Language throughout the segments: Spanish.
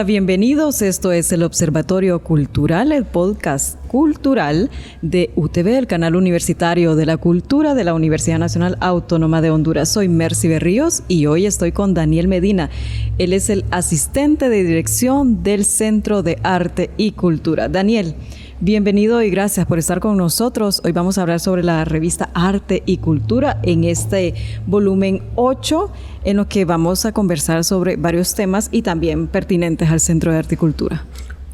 Hola, bienvenidos. Esto es el Observatorio Cultural, el podcast cultural de UTV, el canal universitario de la cultura de la Universidad Nacional Autónoma de Honduras. Soy Mercy Berríos y hoy estoy con Daniel Medina. Él es el asistente de dirección del Centro de Arte y Cultura. Daniel, bienvenido y gracias por estar con nosotros. Hoy vamos a hablar sobre la revista Arte y Cultura en este volumen 8, en lo que vamos a conversar sobre varios temas y también pertinentes al Centro de Arte y Cultura.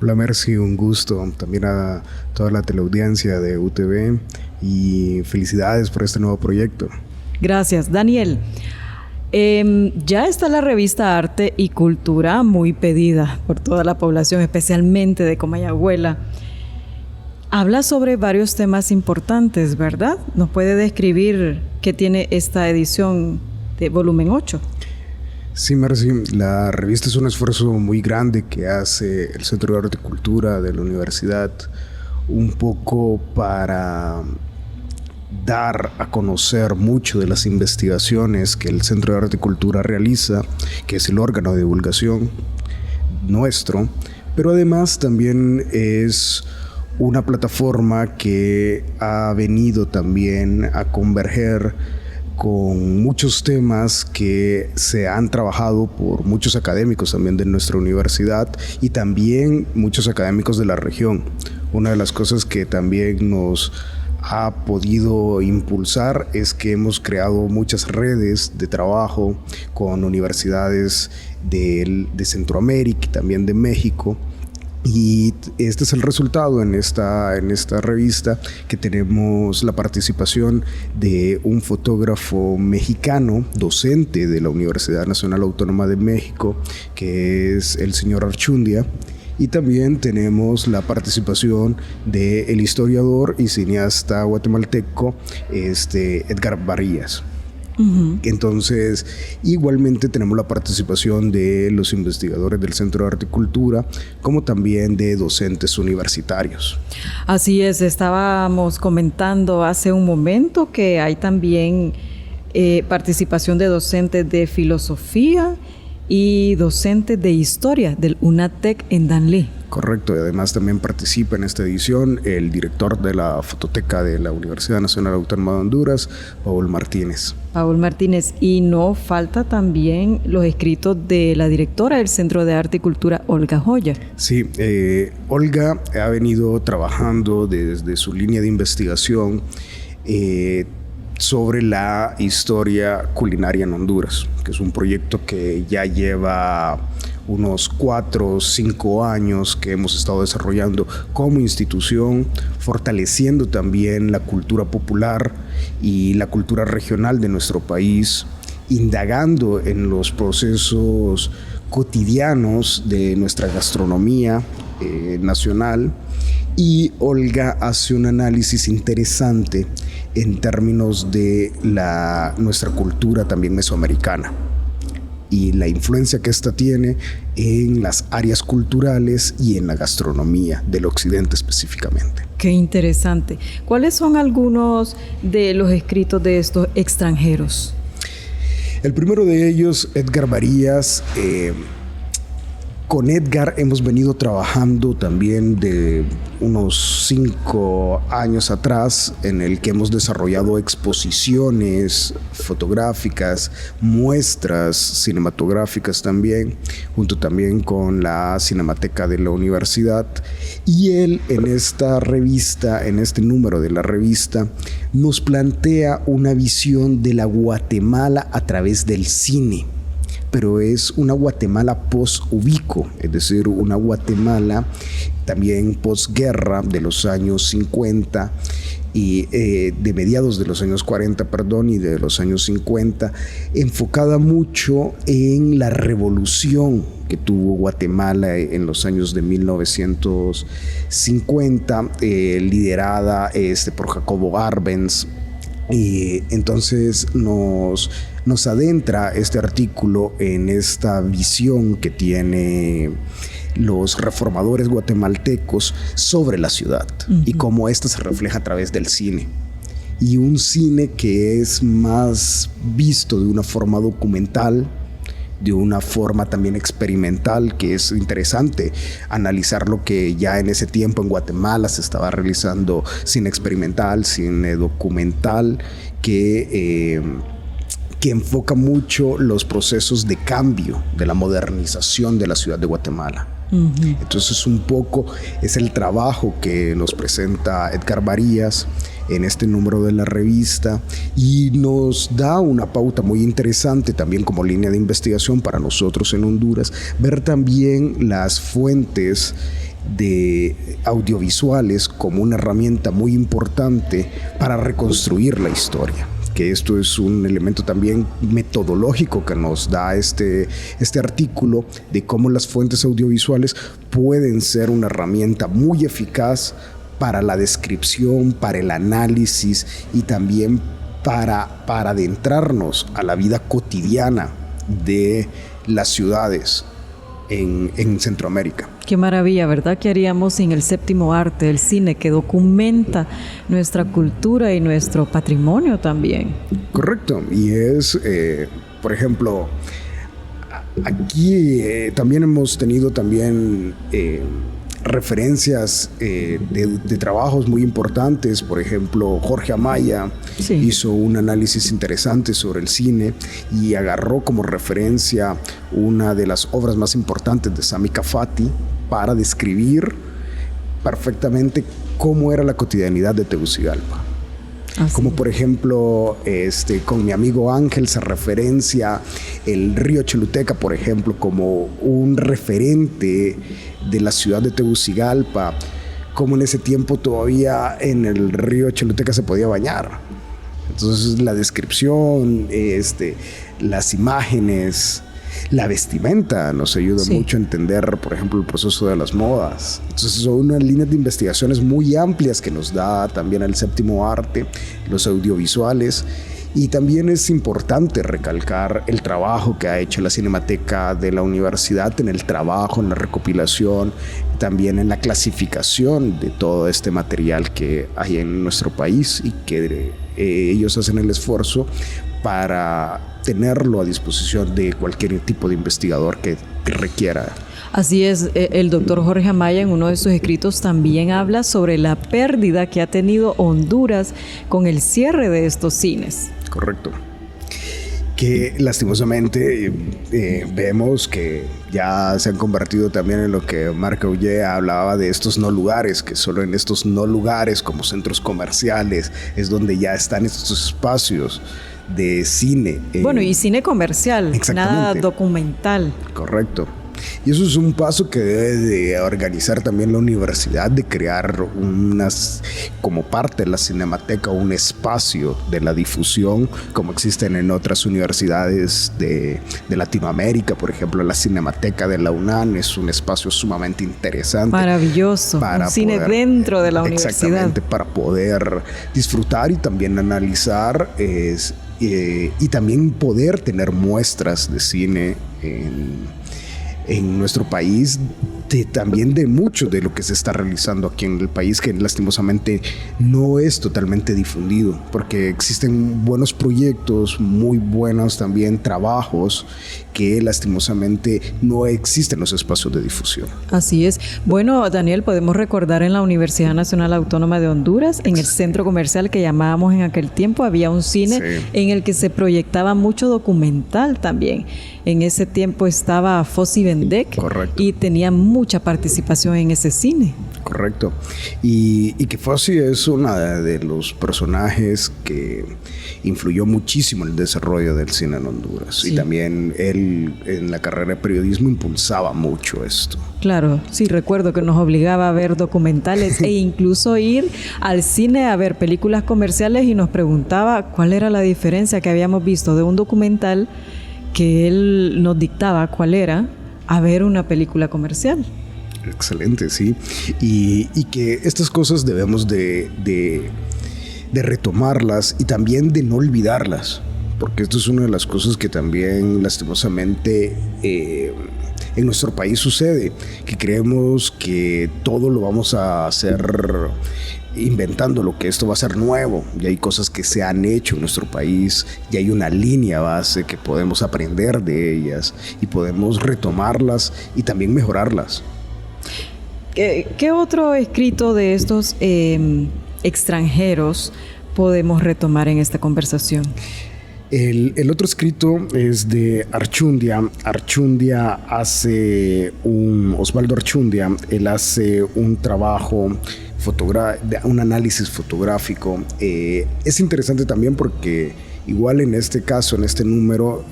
Hola Mercy, un gusto. También a toda la teleaudiencia de UTV y felicidades por este nuevo proyecto. Gracias. Daniel, ya está la revista Arte y Cultura muy pedida por toda la población, especialmente de Comayagüela. Habla sobre varios temas importantes, ¿verdad? ¿Nos puede describir qué tiene esta edición de volumen 8? Sí, Mercy, la revista es un esfuerzo muy grande que hace el Centro de Arte y Cultura de la universidad, un poco para dar a conocer mucho de las investigaciones que el Centro de Arte y Cultura realiza, que es el órgano de divulgación nuestro, pero además también es una plataforma que ha venido también a converger con muchos temas que se han trabajado por muchos académicos también de nuestra universidad y también muchos académicos de la región. Una de las cosas que también nos ha podido impulsar es que hemos creado muchas redes de trabajo con universidades de Centroamérica y también de México. Y este es el resultado en esta revista, que tenemos la participación de un fotógrafo mexicano, docente de la Universidad Nacional Autónoma de México, que es el señor Archundia. Y también tenemos la participación del historiador y cineasta guatemalteco Edgar Varillas. Uh-huh. Entonces, igualmente tenemos la participación de los investigadores del Centro de Arte y Cultura, como también de docentes universitarios. Así es, estábamos comentando hace un momento que hay también participación de docentes de filosofía y docentes de historia del UNATEC en Danlí. Correcto, y además también participa en esta edición el director de la Fototeca de la Universidad Nacional Autónoma de Honduras, Paul Martínez. Paul Martínez, y no falta también los escritos de la directora del Centro de Arte y Cultura, Olga Joya. Sí, Olga ha venido trabajando desde su línea de investigación sobre la historia culinaria en Honduras, que es un proyecto que ya lleva unos 4 o 5 años que hemos estado desarrollando como institución, fortaleciendo también la cultura popular y la cultura regional de nuestro país, indagando en los procesos cotidianos de nuestra gastronomía nacional. Y Olga hace un análisis interesante en términos de nuestra cultura también mesoamericana y la influencia que ésta tiene en las áreas culturales y en la gastronomía del occidente específicamente. Qué interesante. ¿Cuáles son algunos de los escritos de estos extranjeros? El primero de ellos, Edgar Varillas. Con Edgar hemos venido trabajando también de unos 5 años atrás, en el que hemos desarrollado exposiciones fotográficas, muestras cinematográficas también, junto también con la Cinemateca de la universidad. Y él en esta revista, en este número de la revista, nos plantea una visión de la Guatemala a través del cine. Pero es una Guatemala post-ubico, es decir, una Guatemala también posguerra de los años 50 y de mediados de los años 40, y de los años 50, enfocada mucho en la revolución que tuvo Guatemala en los años de 1950, liderada por Jacobo Arbenz. Y entonces nos adentra este artículo en esta visión que tiene los reformadores guatemaltecos sobre la ciudad, uh-huh, y cómo esta se refleja a través del cine. Y un cine que es más visto de una forma documental, de una forma también experimental, que es interesante analizar lo que ya en ese tiempo en Guatemala se estaba realizando, cine experimental, cine documental, que enfoca mucho los procesos de cambio, de la modernización de la ciudad de Guatemala. Entonces un poco es el trabajo que nos presenta Edgar Varías en este número de la revista, y nos da una pauta muy interesante también como línea de investigación para nosotros en Honduras, ver también las fuentes de audiovisuales como una herramienta muy importante para reconstruir la historia, que esto es un elemento también metodológico que nos da este artículo, de cómo las fuentes audiovisuales pueden ser una herramienta muy eficaz para la descripción, para el análisis y también para adentrarnos a la vida cotidiana de las ciudades en Centroamérica. Qué maravilla, ¿verdad? ¿Qué haríamos sin el séptimo arte, el cine, que documenta nuestra cultura y nuestro patrimonio también? Correcto, y es, por ejemplo, aquí también hemos tenido también referencias de trabajos muy importantes. Por ejemplo, Jorge Amaya hizo un análisis interesante sobre el cine y agarró como referencia una de las obras más importantes de Sami Kafati para describir perfectamente cómo era la cotidianidad de Tegucigalpa. Como por ejemplo, con mi amigo Ángel se referencia el río Choluteca, por ejemplo, como un referente de la ciudad de Tegucigalpa, como en ese tiempo todavía en el río Choluteca se podía bañar. Entonces la descripción, las imágenes, la vestimenta nos ayuda mucho a entender, por ejemplo, el proceso de las modas. Entonces son unas líneas de investigaciones muy amplias que nos da también el séptimo arte, los audiovisuales. Y también es importante recalcar el trabajo que ha hecho la Cinemateca de la Universidad en el trabajo, en la recopilación, también en la clasificación de todo este material que hay en nuestro país, y que ellos hacen el esfuerzo para tenerlo a disposición de cualquier tipo de investigador que requiera. Así es, el doctor Jorge Amaya en uno de sus escritos también habla sobre la pérdida que ha tenido Honduras con el cierre de estos cines. Correcto. Que lastimosamente vemos que ya se han convertido también en lo que Marc Aullier hablaba de estos no lugares, que solo en estos no lugares como centros comerciales es donde ya están estos espacios de cine. Bueno, y cine comercial, nada documental. Correcto. Y eso es un paso que debe de organizar también la universidad, de crear como parte de la Cinemateca, un espacio de la difusión, como existen en otras universidades de Latinoamérica. Por ejemplo, la Cinemateca de la UNAM es un espacio sumamente interesante. Maravilloso, un cine dentro de la universidad. Exactamente, para poder disfrutar y también analizar y también poder tener muestras de cine en nuestro país, también de mucho de lo que se está realizando aquí en el país, que lastimosamente no es totalmente difundido, porque existen buenos proyectos, muy buenos también trabajos, que lastimosamente no existen los espacios de difusión. Así es. Bueno, Daniel, podemos recordar en la Universidad Nacional Autónoma de Honduras, en el centro comercial que llamábamos en aquel tiempo, había un cine en el que se proyectaba mucho documental también. En ese tiempo estaba Fossi Vendek. Correcto. Y tenía mucha participación en ese cine. Correcto. Y que Fossi es uno de los personajes que influyó muchísimo en el desarrollo del cine en Honduras. Sí. Y también él en la carrera de periodismo impulsaba mucho esto. Claro, sí, recuerdo que nos obligaba a ver documentales e incluso ir al cine a ver películas comerciales, y nos preguntaba cuál era la diferencia que habíamos visto de un documental que él nos dictaba cuál era, a ver una película comercial. Excelente, sí. Y que estas cosas debemos de retomarlas y también de no olvidarlas, porque esto es una de las cosas que también lastimosamente en nuestro país sucede, que creemos que todo lo vamos a hacer inventando lo que esto va a ser nuevo. Ya hay cosas que se han hecho en nuestro país, ya hay una línea base que podemos aprender de ellas y podemos retomarlas y también mejorarlas. ¿Qué otro escrito de estos extranjeros podemos retomar en esta conversación? El otro escrito es de Archundia. Osvaldo Archundia, él hace un trabajo, un análisis fotográfico. Es interesante también porque igual en este caso, en este número,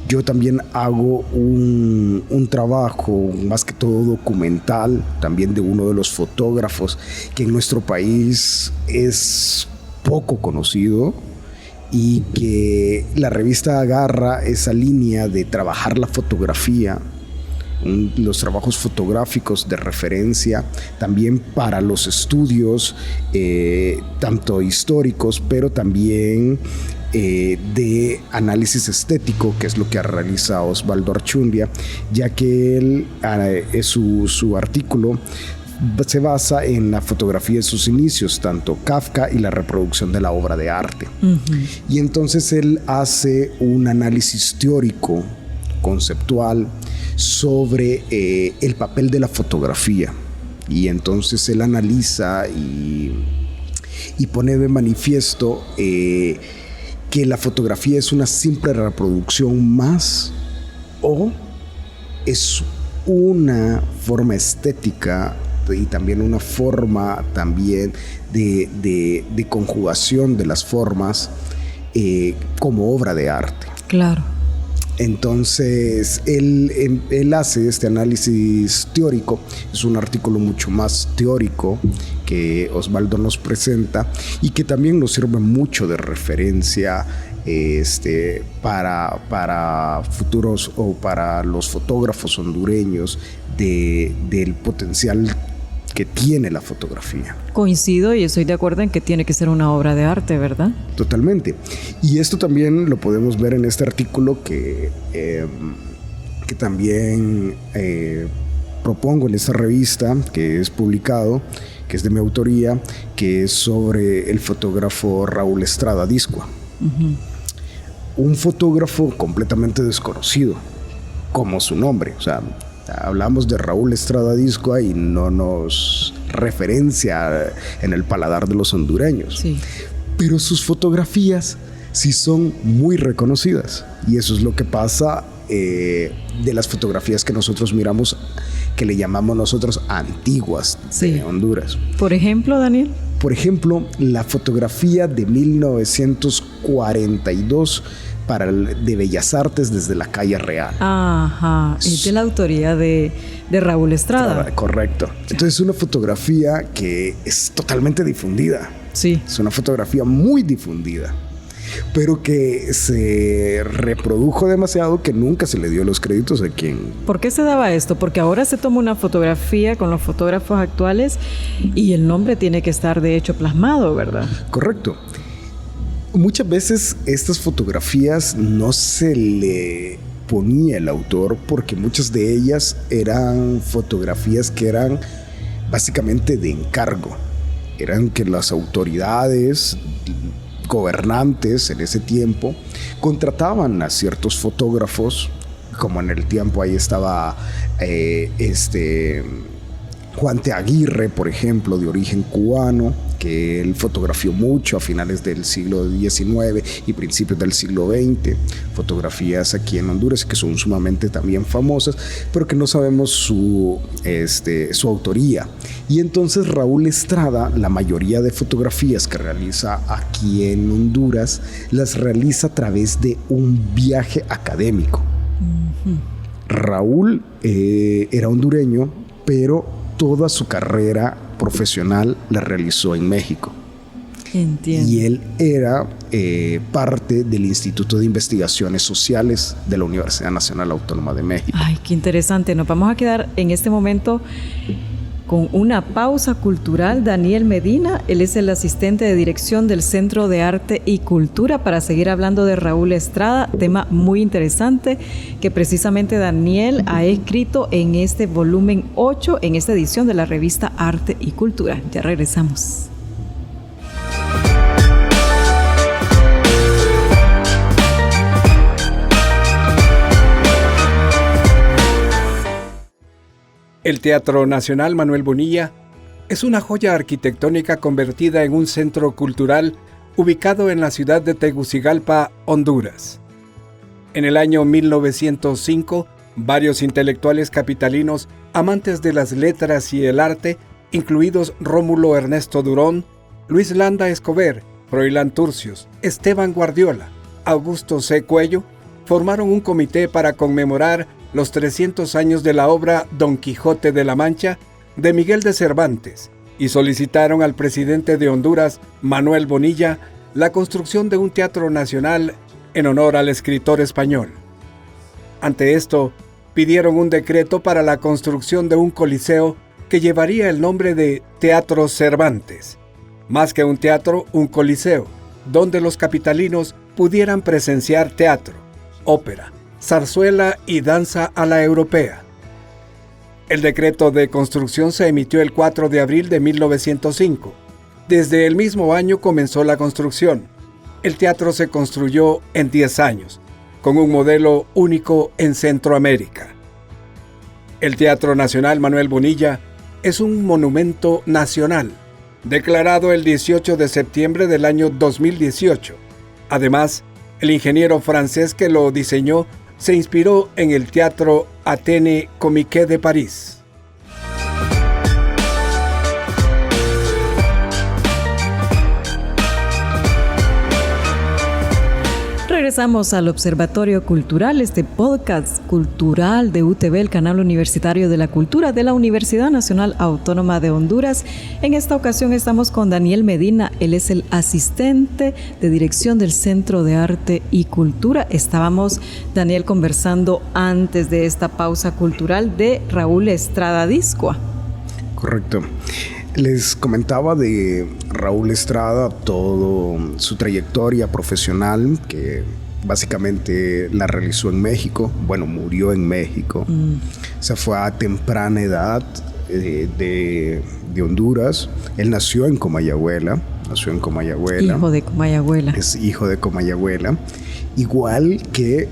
yo también hago un trabajo más que todo documental, también de uno de los fotógrafos que en nuestro país es poco conocido, y que la revista agarra esa línea de trabajar la fotografía, los trabajos fotográficos de referencia, también para los estudios, tanto históricos, pero también de análisis estético, que es lo que realiza Osvaldo Archundia, ya que él, su artículo se basa en la fotografía de sus inicios, tanto Kafka y la reproducción de la obra de arte. Uh-huh. Y entonces él hace un análisis teórico, conceptual, sobre el papel de la fotografía. Y entonces él analiza y pone de manifiesto que la fotografía es una simple reproducción más, o es una forma estética y también una forma también de conjugación de las formas como obra de arte. Claro. Entonces él hace este análisis teórico. Es un artículo mucho más teórico que Osvaldo nos presenta y que también nos sirve mucho de referencia para futuros o para los fotógrafos hondureños del potencial que tiene la fotografía. Coincido y estoy de acuerdo en que tiene que ser una obra de arte, ¿verdad? Totalmente. Y esto también lo podemos ver en este artículo que también propongo en esta revista, que es publicado, que es de mi autoría, que es sobre el fotógrafo Raúl Estrada Discoa. Uh-huh. Un fotógrafo completamente desconocido, como su nombre. O sea, hablamos de Raúl Estrada Discoa y no nos referencia en el paladar de los hondureños. Sí. Pero sus fotografías sí son muy reconocidas. Y eso es lo que pasa de las fotografías que nosotros miramos, que le llamamos nosotros antiguas de Honduras. Por ejemplo, Daniel. Por ejemplo, la fotografía de 1942 de Bellas Artes desde la Calle Real. Ajá, es de la autoría de Raúl Estrada. Correcto. Entonces es una fotografía que es totalmente difundida. Sí. Es una fotografía muy difundida, pero que se reprodujo demasiado, que nunca se le dio los créditos a quien... ¿Por qué se daba esto? Porque ahora se toma una fotografía con los fotógrafos actuales y el nombre tiene que estar de hecho plasmado, ¿verdad? Correcto. Muchas veces estas fotografías no se le ponía el autor porque muchas de ellas eran fotografías que eran básicamente de encargo. Eran que las autoridades gobernantes en ese tiempo contrataban a ciertos fotógrafos, como en el tiempo ahí estaba Juan T. Aguirre, por ejemplo, de origen cubano, que él fotografió mucho a finales del siglo XIX y principios del siglo XX, fotografías aquí en Honduras que son sumamente también famosas, pero que no sabemos su autoría. Y entonces Raúl Estrada, la mayoría de fotografías que realiza aquí en Honduras, las realiza a través de un viaje académico. Uh-huh. Raúl era hondureño, pero toda su carrera profesional la realizó en México. Entiendo. Y él era parte del Instituto de Investigaciones Sociales de la Universidad Nacional Autónoma de México. Ay, qué interesante. Nos vamos a quedar en este momento Con una pausa cultural, Daniel Medina, él es el asistente de dirección del Centro de Arte y Cultura, para seguir hablando de Raúl Estrada, tema muy interesante que precisamente Daniel ha escrito en este volumen 8, en esta edición de la revista Arte y Cultura. Ya regresamos. El Teatro Nacional Manuel Bonilla es una joya arquitectónica convertida en un centro cultural ubicado en la ciudad de Tegucigalpa, Honduras. En el año 1905, varios intelectuales capitalinos, amantes de las letras y el arte, incluidos Rómulo Ernesto Durón, Luis Landa Escobar, Froilán Turcios, Esteban Guardiola, Augusto C. Cuello, formaron un comité para conmemorar los 300 años de la obra Don Quijote de la Mancha de Miguel de Cervantes y solicitaron al presidente de Honduras, Manuel Bonilla, la construcción de un teatro nacional en honor al escritor español. Ante esto, pidieron un decreto para la construcción de un coliseo que llevaría el nombre de Teatro Cervantes. Más que un teatro, un coliseo, donde los capitalinos pudieran presenciar teatro, ópera, zarzuela y danza a la europea. El decreto de construcción se emitió el 4 de abril de 1905. Desde el mismo año comenzó la construcción. El teatro se construyó en 10 años, con un modelo único en Centroamérica. El Teatro Nacional Manuel Bonilla es un monumento nacional, declarado el 18 de septiembre del año 2018. Además, el ingeniero francés que lo diseñó se inspiró en el Teatro Athénée Comique de París. Regresamos al Observatorio Cultural, este podcast cultural de UTV, el canal universitario de la cultura de la Universidad Nacional Autónoma de Honduras. En esta ocasión estamos con Daniel Medina, él es el asistente de dirección del Centro de Arte y Cultura. Estábamos, Daniel, conversando antes de esta pausa cultural de Raúl Estrada Discoa. Correcto. Les comentaba de Raúl Estrada, toda su trayectoria profesional, que básicamente la realizó en México. Bueno, murió en México. Se fue a temprana edad de Honduras. Él nació en Comayagüela. Hijo de Comayagüela. Es hijo de Comayagüela. Igual que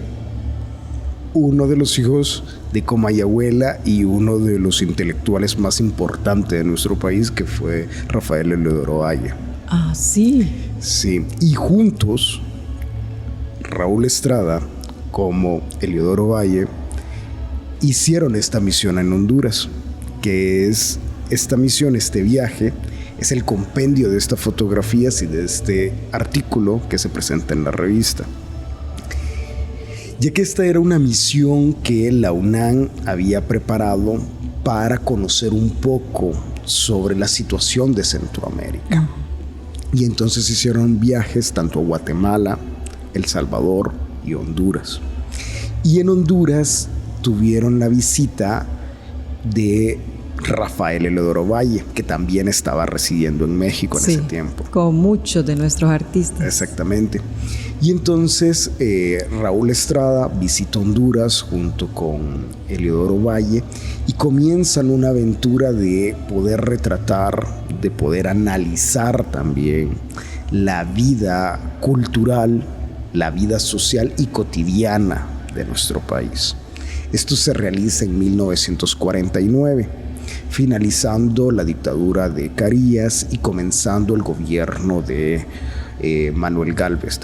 uno de los hijos de Comayagüela y uno de los intelectuales más importantes de nuestro país, que fue Rafael Eleodoro Valle. Ah, sí. Sí, y juntos, Raúl Estrada como Eleodoro Valle hicieron esta misión en Honduras, que es esta misión, este viaje, es el compendio de estas fotografías y de este artículo que se presenta en la revista. Ya que esta era una misión que la UNAM había preparado para conocer un poco sobre la situación de Centroamérica. Y entonces hicieron viajes tanto a Guatemala, El Salvador y Honduras. Y en Honduras tuvieron la visita de Rafael Eleodoro Valle, que también estaba residiendo en México en ese tiempo. Con muchos de nuestros artistas. Exactamente. Y entonces Raúl Estrada visita Honduras junto con Eleodoro Valle y comienzan una aventura de poder retratar, de poder analizar también la vida cultural, la vida social y cotidiana de nuestro país. Esto se realiza en 1949, finalizando la dictadura de Carías y comenzando el gobierno de Manuel Gálvez.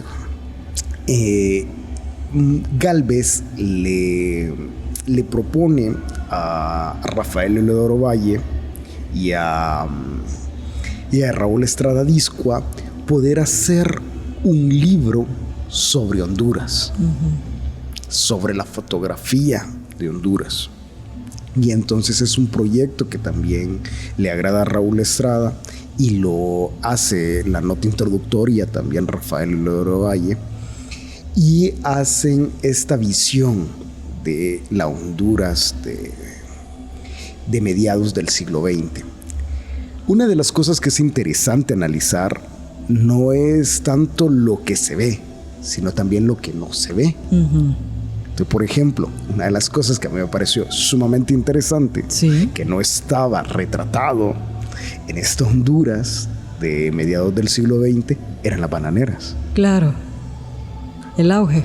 Gálvez le propone a Rafael Eleodoro Valle y a Raúl Estrada Discoa poder hacer un libro sobre Honduras, sobre la fotografía de Honduras. Y entonces es un proyecto que también le agrada a Raúl Estrada y lo hace la nota introductoria también Rafael Eleodoro Valle, y hacen esta visión de la Honduras de mediados del siglo XX. Una de las cosas que es interesante analizar no es tanto lo que se ve, sino también lo que no se ve. Entonces, por ejemplo, una de las cosas que a mí me pareció sumamente interesante, sí, que no estaba retratado en esta Honduras de mediados del siglo XX, eran las bananeras. Claro, el auge.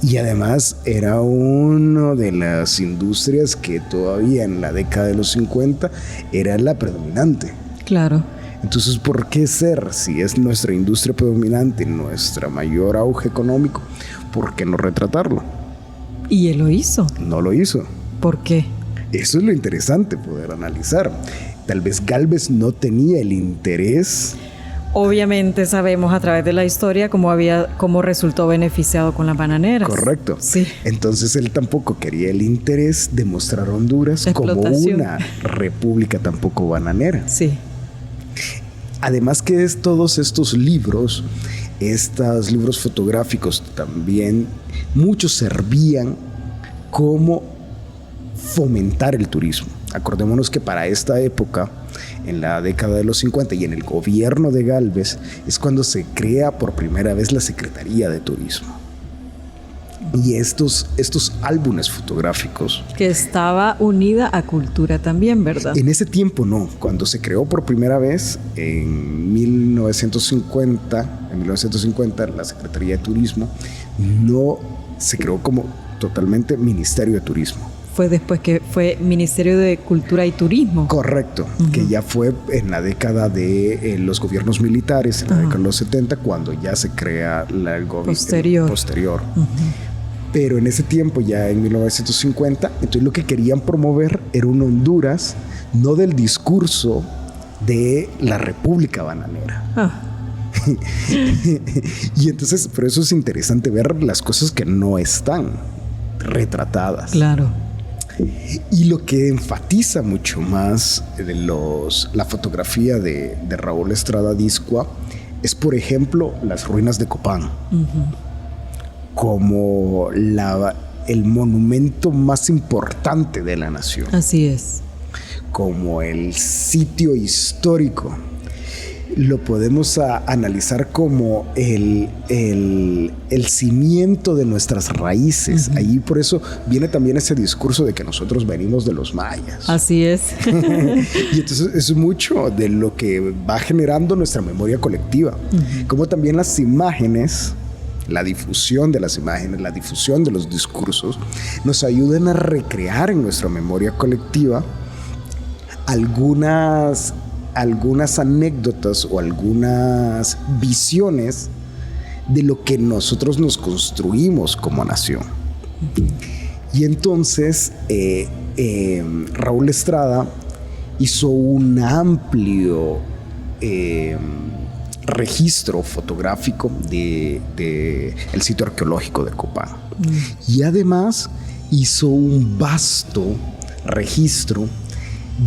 Y además era una de las industrias que todavía en la década de los 50 era la predominante. Claro. Entonces, ¿por qué ser? Si es nuestra industria predominante, nuestra mayor auge económico, ¿por qué no retratarlo? ¿Y él lo hizo? No lo hizo. ¿Por qué? Eso es lo interesante, poder analizar. Tal vez Gálvez no tenía el interés. Obviamente sabemos a través de la historia cómo resultó beneficiado con las bananeras. Correcto. Sí. Entonces él tampoco quería el interés de mostrar a Honduras como una república tampoco bananera. Sí. Además que todos estos libros, estos libros fotográficos también, muchos servían como fomentar el turismo. Acordémonos que para esta época, en la década de los 50 y en el gobierno de Gálvez, es cuando se crea por primera vez la Secretaría de Turismo. Y estos álbumes fotográficos... Que estaba unida a cultura también, ¿verdad? En ese tiempo no. Cuando se creó por primera vez, en 1950, la Secretaría de Turismo no se creó como totalmente Ministerio de Turismo. Fue después que fue Ministerio de Cultura y Turismo. Correcto, que ya fue en la década de los gobiernos militares, en la década de los 70, cuando ya se crea el gobierno posterior. Pero en ese tiempo, ya en 1950, entonces lo que querían promover era un Honduras, no del discurso de la República Bananera. Y entonces, por eso es interesante ver las cosas que no están retratadas. Claro. Y lo que enfatiza mucho más de la fotografía de Raúl Estrada Dizcua es, por ejemplo, las ruinas de Copán, como el monumento más importante de la nación. Así es. Como el sitio histórico. Lo podemos analizar como el cimiento de nuestras raíces. Ahí por eso viene también ese discurso de que nosotros venimos de los mayas. Así es. Y entonces es mucho de lo que va generando nuestra memoria colectiva. Como también las imágenes, la difusión de las imágenes, la difusión de los discursos, nos ayudan a recrear en nuestra memoria colectiva algunas anécdotas o algunas visiones de lo que nosotros nos construimos como nación. Y entonces Raúl Estrada hizo un amplio registro fotográfico de el sitio arqueológico de Copán. Y además hizo un vasto registro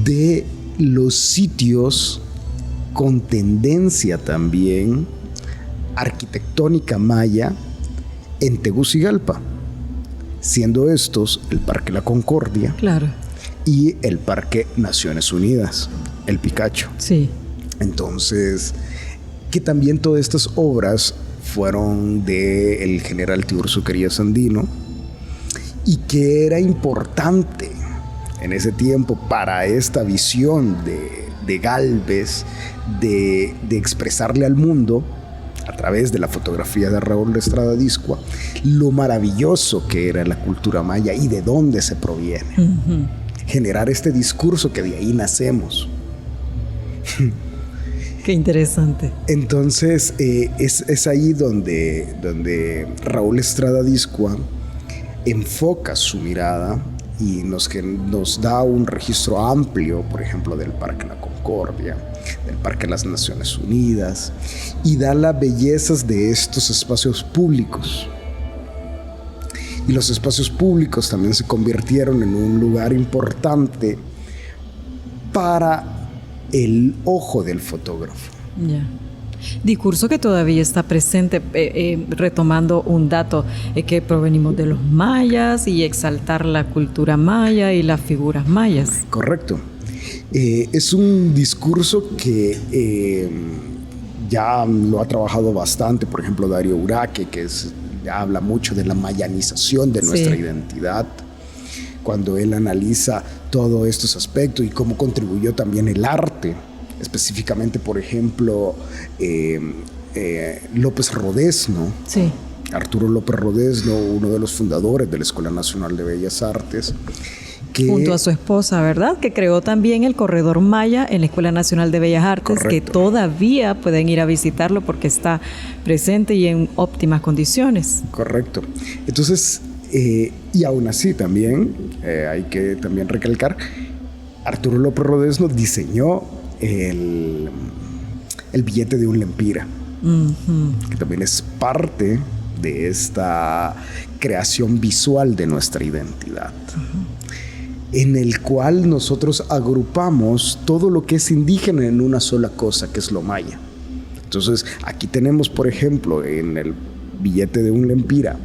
de los sitios con tendencia también arquitectónica maya en Tegucigalpa, siendo estos el Parque La Concordia, claro, y el Parque Naciones Unidas, el Picacho. Sí. Entonces, que también todas estas obras fueron del general Tiburcio Querías Andino, y que era importante en ese tiempo para esta visión de Gálvez de expresarle al mundo a través de la fotografía de Raúl Estrada Dizcua lo maravilloso que era la cultura maya y de dónde se proviene. Generar este discurso que de ahí nacemos. Qué interesante. Entonces es ahí donde Raúl Estrada Dizcua enfoca su mirada y nos da un registro amplio, por ejemplo, del Parque La Concordia, del Parque Las Naciones Unidas, y da las bellezas de estos espacios públicos. Y los espacios públicos también se convirtieron en un lugar importante para el ojo del fotógrafo. Ya. Discurso que todavía está presente, retomando un dato, que provenimos de los mayas y exaltar la cultura maya y las figuras mayas. Correcto. Es un discurso que ya lo ha trabajado bastante, por ejemplo, Darío Uraque, que habla mucho de la mayanización de nuestra identidad, cuando él analiza todos estos aspectos y cómo contribuyó también el arte. Específicamente, por ejemplo, López Rodesno, sí. Arturo López Rodesno, uno de los fundadores de la Escuela Nacional de Bellas Artes. Junto a su esposa, ¿verdad? Que creó también el Corredor Maya en la Escuela Nacional de Bellas Artes, correcto, que todavía pueden ir a visitarlo porque está presente y en óptimas condiciones. Correcto. Entonces, y aún así también, hay que también recalcar, Arturo López Rodesno diseñó el billete de un lempira, que también es parte de esta creación visual de nuestra identidad, en el cual nosotros agrupamos todo lo que es indígena en una sola cosa, que es lo maya. Entonces, aquí tenemos, por ejemplo, en el billete de un lempira,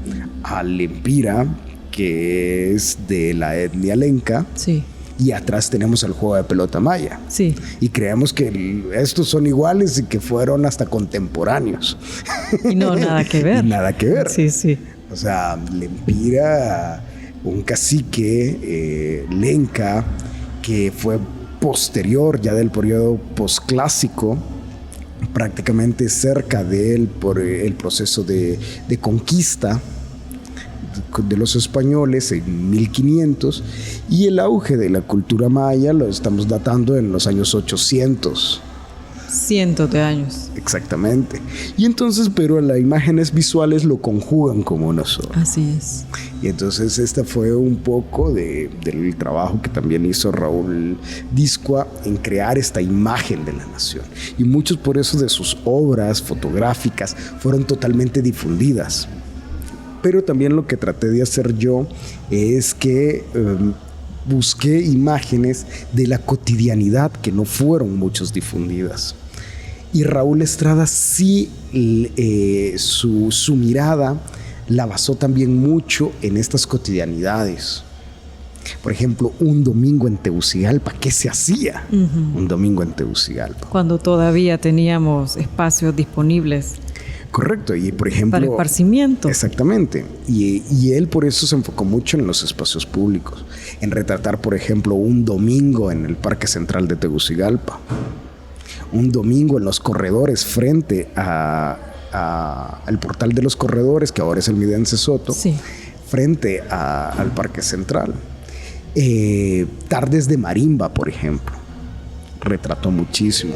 al lempira, que es de la etnia lenca, sí, y atrás tenemos el juego de pelota maya. Sí. Y creemos que estos son iguales y que fueron hasta contemporáneos. Y no, nada que ver. Y nada que ver. Sí, sí. O sea, lempira, un cacique lenca que fue posterior, ya del periodo posclásico, prácticamente cerca de él por el proceso de conquista de los españoles en 1500, y el auge de la cultura maya lo estamos datando en los años 800. Cientos de años. Exactamente. Y entonces, pero las imágenes visuales lo conjugan como una sola. Así es. Y entonces esta fue un poco del trabajo que también hizo Raúl Discua en crear esta imagen de la nación. Y muchos por eso de sus obras fotográficas fueron totalmente difundidas. Pero también lo que traté de hacer yo es que busqué imágenes de la cotidianidad que no fueron muchos difundidas. Y Raúl Estrada sí, su mirada la basó también mucho en estas cotidianidades. Por ejemplo, un domingo en Tegucigalpa, ¿qué se hacía? Un domingo en Tegucigalpa. Cuando todavía teníamos espacios disponibles. Correcto, y por ejemplo... Para esparcimiento. Exactamente, y él por eso se enfocó mucho en los espacios públicos, en retratar, por ejemplo, un domingo en el Parque Central de Tegucigalpa, un domingo en los corredores frente al portal de los corredores, que ahora es el Midense Soto, sí, frente al Parque Central. Tardes de marimba, por ejemplo. Retrató muchísimo.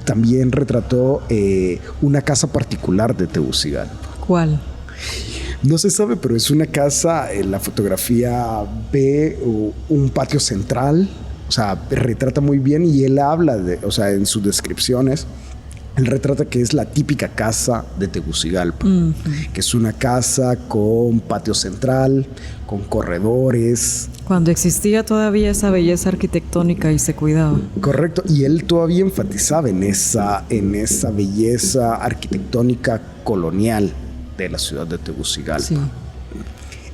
También retrató una casa particular de Tegucigalpa. ¿Cuál? No se sabe, pero es una casa, en la fotografía ve un patio central, o sea, retrata muy bien, y él habla en sus descripciones, él retrata que es la típica casa de Tegucigalpa, que es una casa con patio central, con corredores. Cuando existía todavía esa belleza arquitectónica y se cuidaba. Correcto, y él todavía enfatizaba en esa belleza arquitectónica colonial de la ciudad de Tegucigalpa. Sí.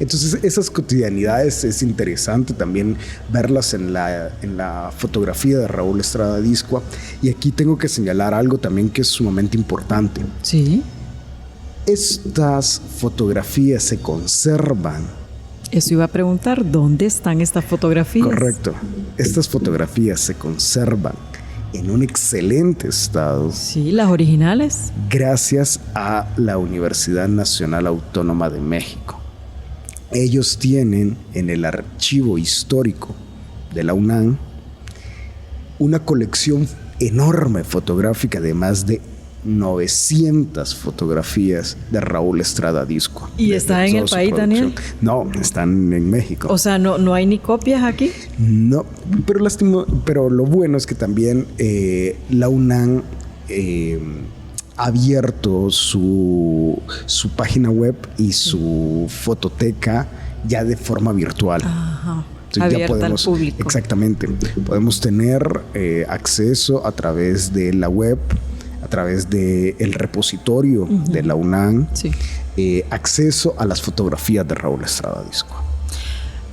Entonces, esas cotidianidades es interesante también verlas en la fotografía de Raúl Estrada Discua. Y aquí tengo que señalar algo también que es sumamente importante. Sí. Estas fotografías se conservan. Eso iba a preguntar, ¿dónde están estas fotografías? Correcto. Estas fotografías se conservan en un excelente estado. Sí, las originales. Gracias a la Universidad Nacional Autónoma de México. Ellos tienen en el archivo histórico de la UNAM una colección enorme fotográfica de más de 900 fotografías de Raúl Estrada Discua. ¿Y está en el país, Daniel? No, están en México. O sea, ¿no hay ni copias aquí? No, pero lo bueno es que también la UNAM ha abierto su página web y su fototeca ya de forma virtual. Ajá. Abierta al público. Exactamente. Podemos tener acceso a través de la web a través del repositorio de la UNAM, acceso a las fotografías de Raúl Estrada Discoa.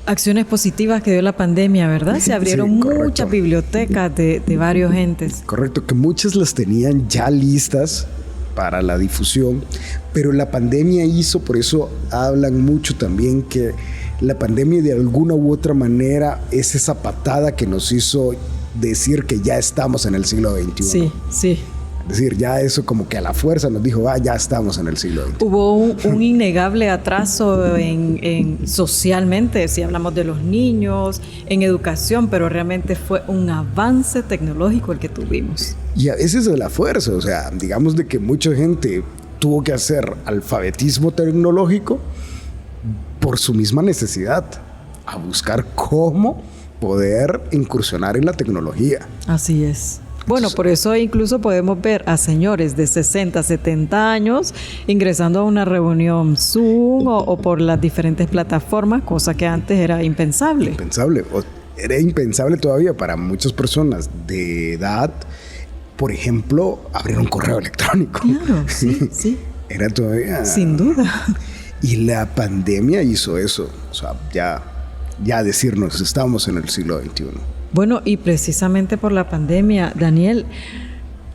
Acciones positivas que dio la pandemia, ¿verdad? Se abrieron muchas bibliotecas de varios entes. Correcto, que muchas las tenían ya listas para la difusión, pero la pandemia hizo, por eso hablan mucho también que la pandemia de alguna u otra manera es esa patada que nos hizo decir que ya estamos en el siglo XXI. Sí, sí. Es decir, ya eso como que a la fuerza nos dijo, ya estamos en el siglo XXI. Hubo un innegable atraso en socialmente, si hablamos de los niños, en educación, pero realmente fue un avance tecnológico el que tuvimos. Y a veces de la fuerza, o sea, digamos de que mucha gente tuvo que hacer alfabetismo tecnológico por su misma necesidad, a buscar cómo poder incursionar en la tecnología. Así es. Bueno, por eso incluso podemos ver a señores de 60, 70 años ingresando a una reunión Zoom o por las diferentes plataformas, cosa que antes era impensable. Era impensable todavía para muchas personas de edad, por ejemplo, abrir un correo electrónico. Claro, sí, sí. Era todavía... Sin duda. Y la pandemia hizo eso, o sea, ya decirnos, estamos en el siglo XXI. Bueno, y precisamente por la pandemia, Daniel,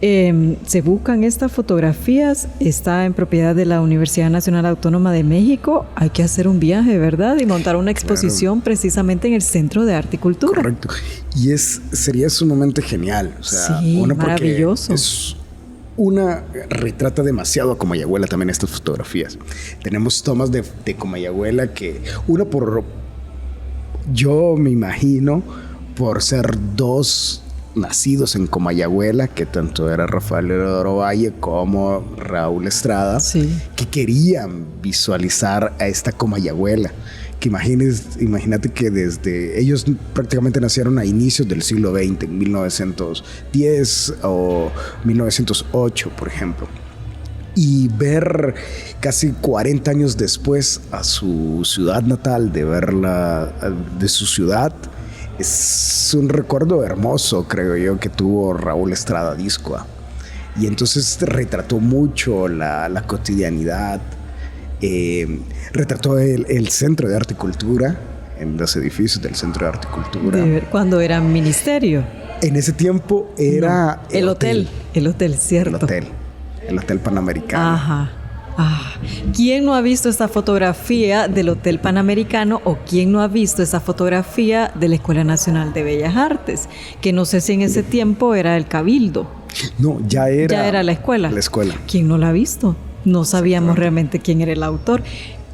se buscan estas fotografías, está en propiedad de la Universidad Nacional Autónoma de México. Hay que hacer un viaje, ¿verdad? Y montar una exposición precisamente en el Centro de Arte y Cultura. Correcto. Y sería sumamente genial. O sea, sí, maravilloso. Retrata demasiado a Comayagüela también estas fotografías. Tenemos tomas de Comayagüela que yo me imagino por ser dos nacidos en Comayagüela, que tanto era Rafael Valle como Raúl Estrada, que querían visualizar a esta Comayagüela. Que imagínate que desde ellos prácticamente nacieron a inicios del siglo XX, en 1910 o 1908, por ejemplo. Y ver casi 40 años después a su ciudad natal, de verla de su ciudad, es un recuerdo hermoso, creo yo, que tuvo Raúl Estrada Discoa. Y entonces retrató mucho la cotidianidad. Retrató el Centro de Arte y Cultura, en los edificios del Centro de Arte y Cultura. Cuando era ministerio. En ese tiempo era... El hotel, cierto. El Hotel Panamericano. Ajá. ¿Quién no ha visto esta fotografía del Hotel Panamericano o quién no ha visto esta fotografía de la Escuela Nacional de Bellas Artes? Que no sé si en ese tiempo era el Cabildo. No, ya era la escuela. La escuela. ¿Quién no la ha visto? No sabíamos realmente quién era el autor.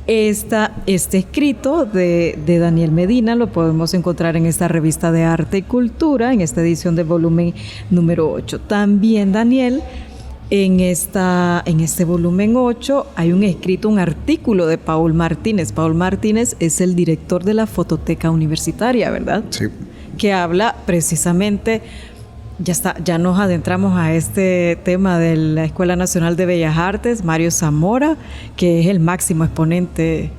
Este escrito de Daniel Medina lo podemos encontrar en esta revista de Arte y Cultura, en esta edición del volumen número 8. También, Daniel, en este volumen 8 hay un artículo de Paul Martínez. Paul Martínez es el director de la Fototeca Universitaria, ¿verdad? Sí. Que habla precisamente... Ya nos adentramos a este tema de la Escuela Nacional de Bellas Artes, Mario Zamora, que es el máximo exponente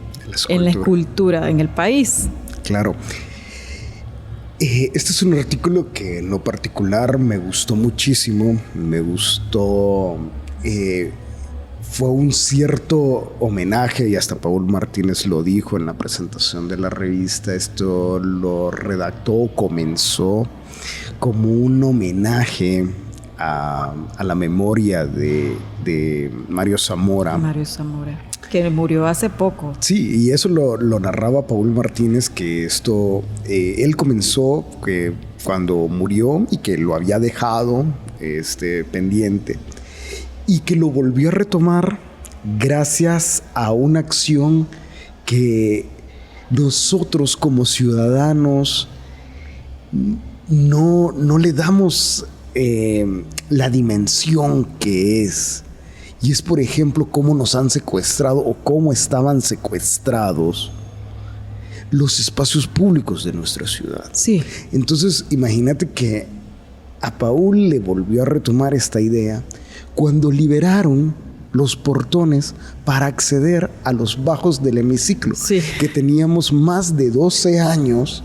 en la escultura en el país. Claro. Este es un artículo que en lo particular me gustó muchísimo. Me gustó... fue un cierto homenaje, y hasta Paul Martínez lo dijo en la presentación de la revista. Esto lo redactó, comenzó como un homenaje a la memoria de Mario Zamora. Mario Zamora, que murió hace poco. Sí, y eso lo narraba Paul Martínez, que esto, él comenzó cuando murió y que lo había dejado pendiente, y que lo volvió a retomar gracias a una acción que nosotros como ciudadanos no le damos la dimensión que es. Y es, por ejemplo, cómo nos han secuestrado o cómo estaban secuestrados los espacios públicos de nuestra ciudad. Sí. Entonces, imagínate que a Paul le volvió a retomar esta idea cuando liberaron los portones para acceder a los bajos del hemiciclo, que teníamos más de 12 años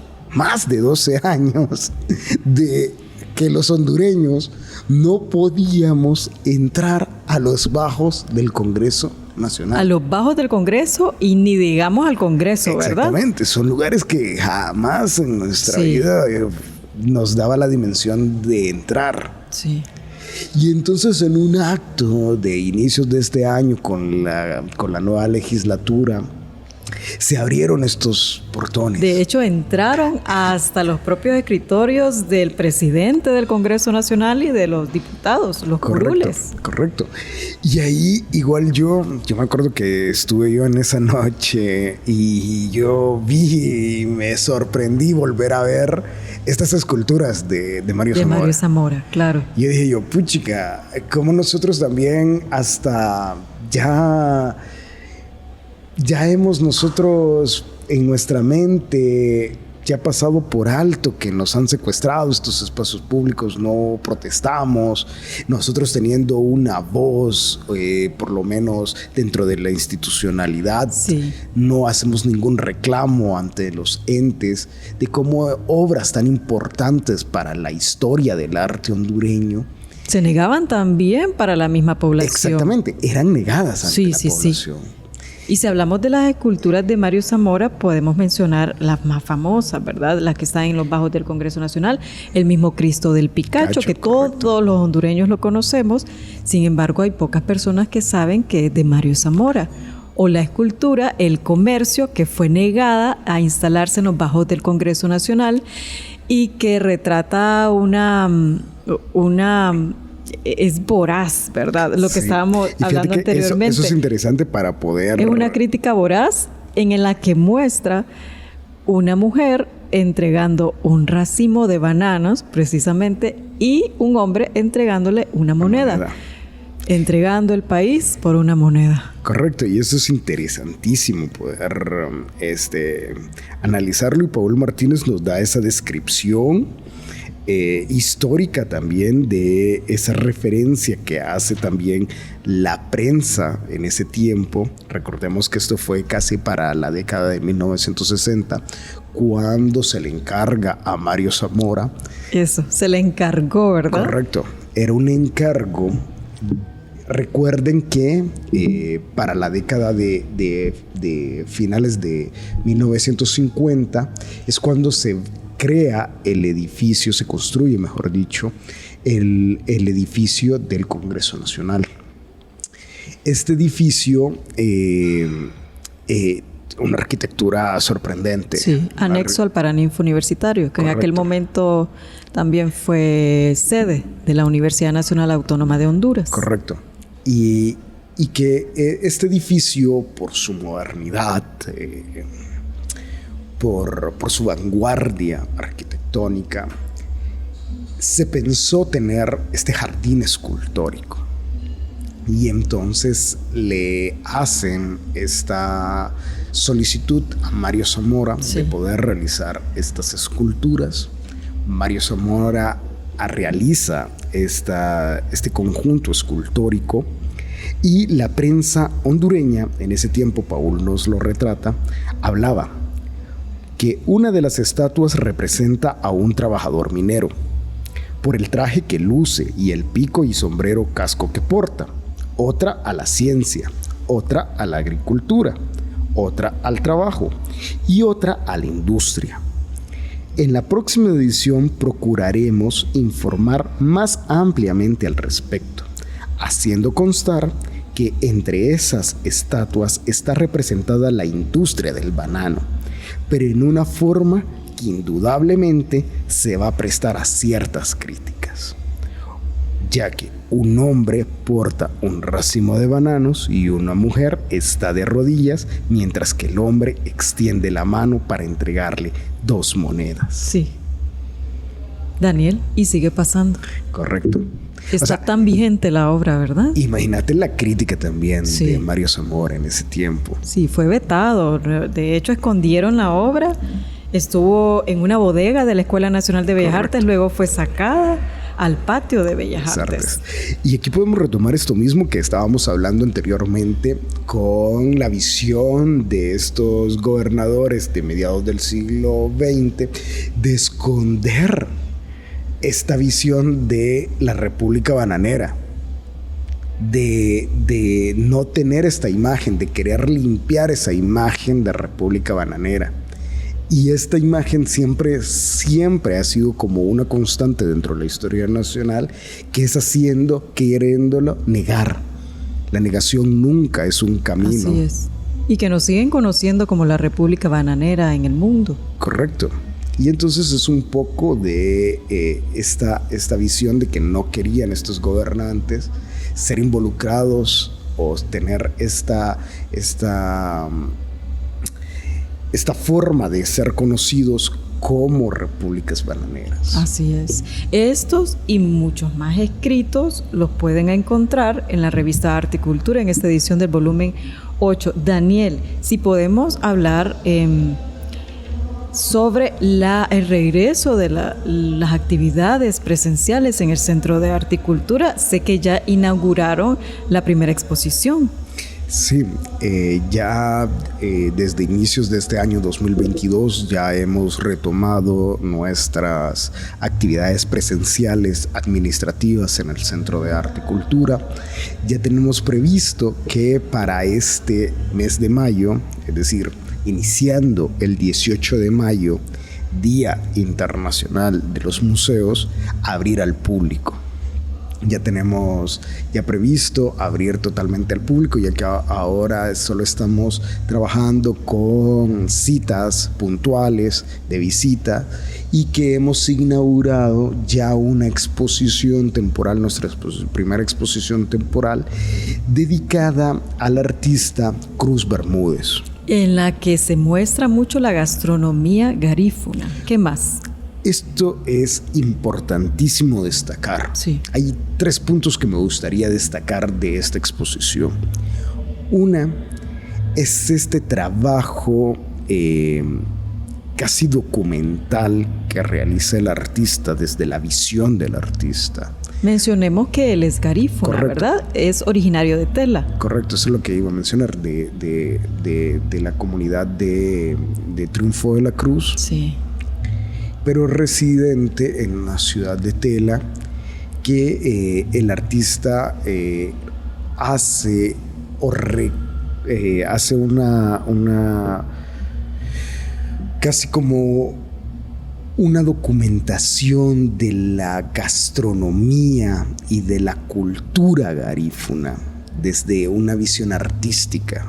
de que los hondureños no podíamos entrar a los bajos del Congreso Nacional. A los bajos del Congreso y ni digamos al Congreso, ¿verdad? Exactamente, son lugares que jamás en nuestra vida nos daba la dimensión de entrar. Sí. Y entonces en un acto de inicios de este año con la nueva legislatura, se abrieron estos portones. De hecho, entraron hasta los propios escritorios del presidente del Congreso Nacional y de los diputados, los curules. Correcto. Y ahí igual yo me acuerdo que estuve yo en esa noche y yo vi y me sorprendí volver a ver estas esculturas de Mario Zamora. De Mario Zamora, claro. Y yo dije yo, puchica, como nosotros también hasta ya hemos nosotros en nuestra mente ya pasado por alto que nos han secuestrado estos espacios públicos, no protestamos, nosotros teniendo una voz, por lo menos dentro de la institucionalidad, no hacemos ningún reclamo ante los entes de cómo obras tan importantes para la historia del arte hondureño se negaban también para la misma población. Exactamente, eran negadas ante la población. Y si hablamos de las esculturas de Mario Zamora, podemos mencionar las más famosas, ¿verdad? Las que están en los bajos del Congreso Nacional, el mismo Cristo del Picacho, que todos los hondureños lo conocemos. Sin embargo, hay pocas personas que saben que es de Mario Zamora. O la escultura El Comercio, que fue negada a instalarse en los bajos del Congreso Nacional y que retrata es voraz, ¿verdad? Lo que estábamos hablando anteriormente. Eso es interesante para poder... Es una crítica voraz en la que muestra una mujer entregando un racimo de bananos, precisamente, y un hombre entregándole una moneda. Entregando el país por una moneda. Correcto, y eso es interesantísimo poder analizarlo, y Paul Martínez nos da esa descripción histórica también de esa referencia que hace también la prensa en ese tiempo. Recordemos que esto fue casi para la década de 1960 cuando se le encarga a Mario Zamora. Eso, se le encargó, ¿verdad? Correcto, era un encargo. Recuerden que para la década de finales de 1950 es cuando se crea el edificio, se construye, mejor dicho, el edificio del Congreso Nacional. Este edificio, una arquitectura sorprendente. Sí, anexo al Paraninfo Universitario, que en aquel momento también fue sede de la Universidad Nacional Autónoma de Honduras. Correcto. Y que este edificio, por su modernidad, por su vanguardia arquitectónica, se pensó tener este jardín escultórico. Y entonces le hacen esta solicitud a Mario Zamora de poder realizar estas esculturas. Mario Zamora realiza este conjunto escultórico, y la prensa hondureña, en ese tiempo Paul nos lo retrata, hablaba que una de las estatuas representa a un trabajador minero por el traje que luce y el pico y sombrero casco que porta, otra a la ciencia, otra a la agricultura, otra al trabajo y otra a la industria. En la próxima edición procuraremos informar más ampliamente al respecto, haciendo constar que entre esas estatuas está representada la industria del banano, pero en una forma que indudablemente se va a prestar a ciertas críticas, ya que un hombre porta un racimo de bananos y una mujer está de rodillas, mientras que el hombre extiende la mano para entregarle 2 monedas. Sí. Daniel, y sigue pasando. Correcto. Está tan vigente la obra, ¿verdad? Imagínate la crítica también de Mario Zamora en ese tiempo. Sí, fue vetado. De hecho, escondieron la obra. Estuvo en una bodega de la Escuela Nacional de Bellas Artes, luego fue sacada al patio de Bellas Artes. Y aquí podemos retomar esto mismo que estábamos hablando anteriormente con la visión de estos gobernadores de mediados del siglo XX de esconder esta visión de la República Bananera, de no tener esta imagen, de querer limpiar esa imagen de República Bananera. Y esta imagen siempre ha sido como una constante dentro de la historia nacional, que es queriéndolo negar. La negación nunca es un camino. Así es. Y que nos siguen conociendo como la República Bananera en el mundo. Correcto. Y entonces es un poco de esta visión de que no querían estos gobernantes ser involucrados o tener esta forma de ser conocidos como repúblicas bananeras. Así es. Estos y muchos más escritos los pueden encontrar en la revista Arte y Cultura en esta edición del volumen 8. Daniel, si podemos hablar sobre el regreso de las actividades presenciales en el Centro de Arte y Cultura. Sé que ya inauguraron la primera exposición. Sí, ya desde inicios de este año 2022 ya hemos retomado nuestras actividades presenciales administrativas en el Centro de Arte y Cultura. Ya tenemos previsto que para este mes de mayo, es decir, iniciando el 18 de mayo, Día Internacional de los Museos, abrir al público. Ya tenemos previsto abrir totalmente al público, ya que ahora solo estamos trabajando con citas puntuales de visita y que hemos inaugurado ya una exposición temporal, nuestra primera exposición temporal dedicada al artista Cruz Bermúdez. En la que se muestra mucho la gastronomía garífuna. ¿Qué más? Esto es importantísimo destacar. Sí. Hay 3 puntos que me gustaría destacar de esta exposición. Una es este trabajo casi documental que realiza el artista desde la visión del artista. Mencionemos que él es garífuna, ¿verdad? Es originario de Tela. Correcto, eso es lo que iba a mencionar, de la comunidad de Triunfo de la Cruz. Sí. Pero residente en la ciudad de Tela, que el artista hace una casi como una documentación de la gastronomía y de la cultura garífuna desde una visión artística,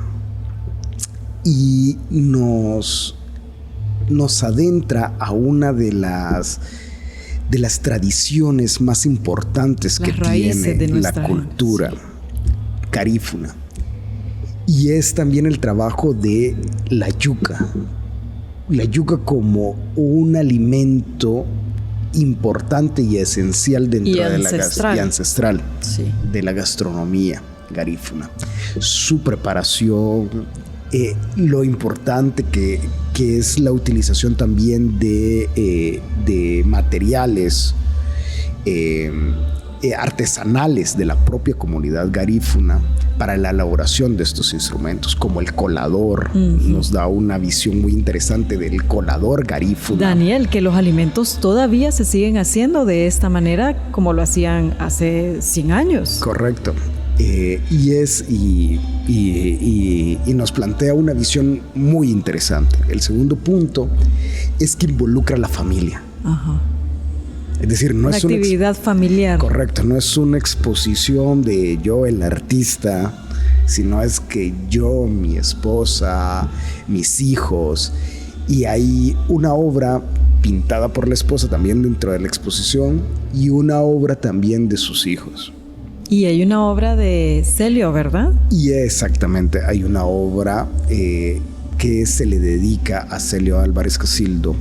y nos adentra a una de las tradiciones más importantes que tiene la cultura garífuna, y es también el trabajo de la yuca como un alimento importante y esencial dentro y ancestral sí, de la gastronomía garífuna. Su preparación, lo importante que es la utilización también de materiales artesanales de la propia comunidad garífuna para la elaboración de estos instrumentos, como el colador. Nos da una visión muy interesante del colador garífuna. Daniel, que los alimentos todavía se siguen haciendo de esta manera como lo hacían hace 100 años. Correcto. Y nos plantea una visión muy interesante. El segundo punto es que involucra a la familia. Ajá. Es decir, no es una actividad familiar. Correcto, no es una exposición de yo, el artista, sino es que yo, mi esposa, mis hijos, y hay una obra pintada por la esposa también dentro de la exposición y una obra también de sus hijos. Y hay una obra de Celio, ¿verdad? Y exactamente, hay una obra que se le dedica a Celio Álvarez Casildo,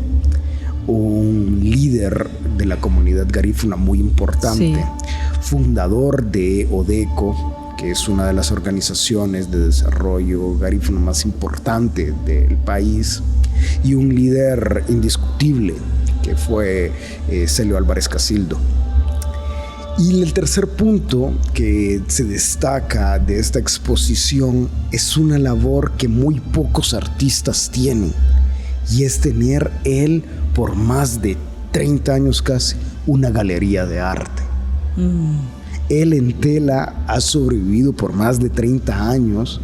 un líder de la comunidad garífuna muy importante, sí, fundador de ODECO, que es una de las organizaciones de desarrollo garífuno más importante del país, y un líder indiscutible que fue Celio Álvarez Casildo. Y el tercer punto que se destaca de esta exposición es una labor que muy pocos artistas tienen, y es tener él por más de 30 años casi una galería de arte. Él en tela ha sobrevivido por más de 30 años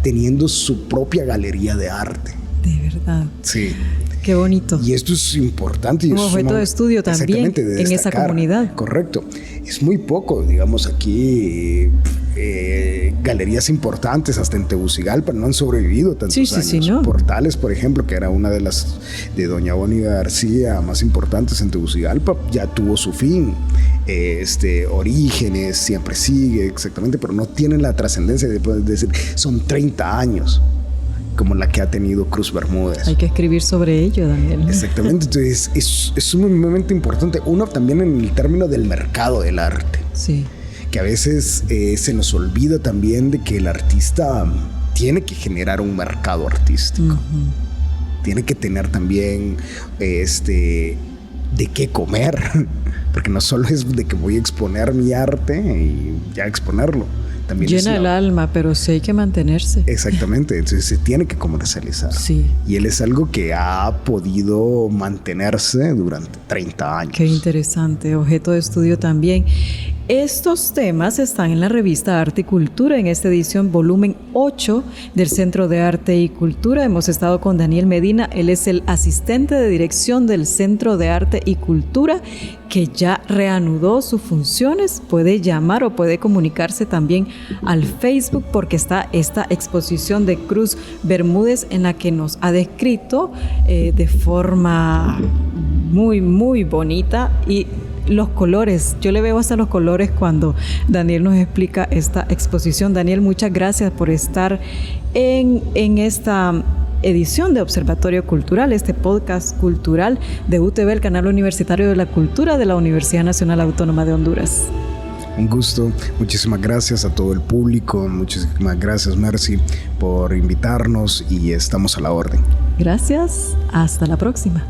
teniendo su propia galería de arte. De verdad. Sí. Qué bonito. Y esto es importante. Y un objeto de estudio también en esa comunidad. Correcto. Es muy poco, digamos, aquí galerías importantes hasta en Tegucigalpa no han sobrevivido tantos años. Sí, ¿no? Portales, por ejemplo, que era una de las de doña Bonnie García más importantes en Tegucigalpa, ya tuvo su fin. Orígenes siempre sigue, exactamente, pero no tienen la trascendencia de poder decir, son 30 años como la que ha tenido Cruz Bermúdez. Hay que escribir sobre ello, Daniel. Exactamente, entonces es sumamente importante. Uno también en el término del mercado del arte. Sí. Que a veces se nos olvida también de que el artista tiene que generar un mercado artístico. Tiene que tener también de qué comer. Porque no solo es de que voy a exponer mi arte y ya exponerlo. También llena el alma, pero sí hay que mantenerse. Exactamente, entonces se tiene que comercializar. Sí. Y él es algo que ha podido mantenerse durante 30 años. Qué interesante, objeto de estudio también. Estos temas están en la revista Arte y Cultura, en esta edición volumen 8 del Centro de Arte y Cultura. Hemos estado con Daniel Medina, él es el asistente de dirección del Centro de Arte y Cultura, que ya reanudó sus funciones. Puede llamar o puede comunicarse también al Facebook, porque está esta exposición de Cruz Bermúdez en la que nos ha descrito de forma muy, muy bonita. Y los colores, yo le veo hasta los colores cuando Daniel nos explica esta exposición. Daniel, muchas gracias por estar en esta edición de Observatorio Cultural, este podcast cultural de UTV, el Canal Universitario de la Cultura de la Universidad Nacional Autónoma de Honduras. Un gusto, muchísimas gracias a todo el público, muchísimas gracias Mercy por invitarnos y estamos a la orden. Gracias, hasta la próxima.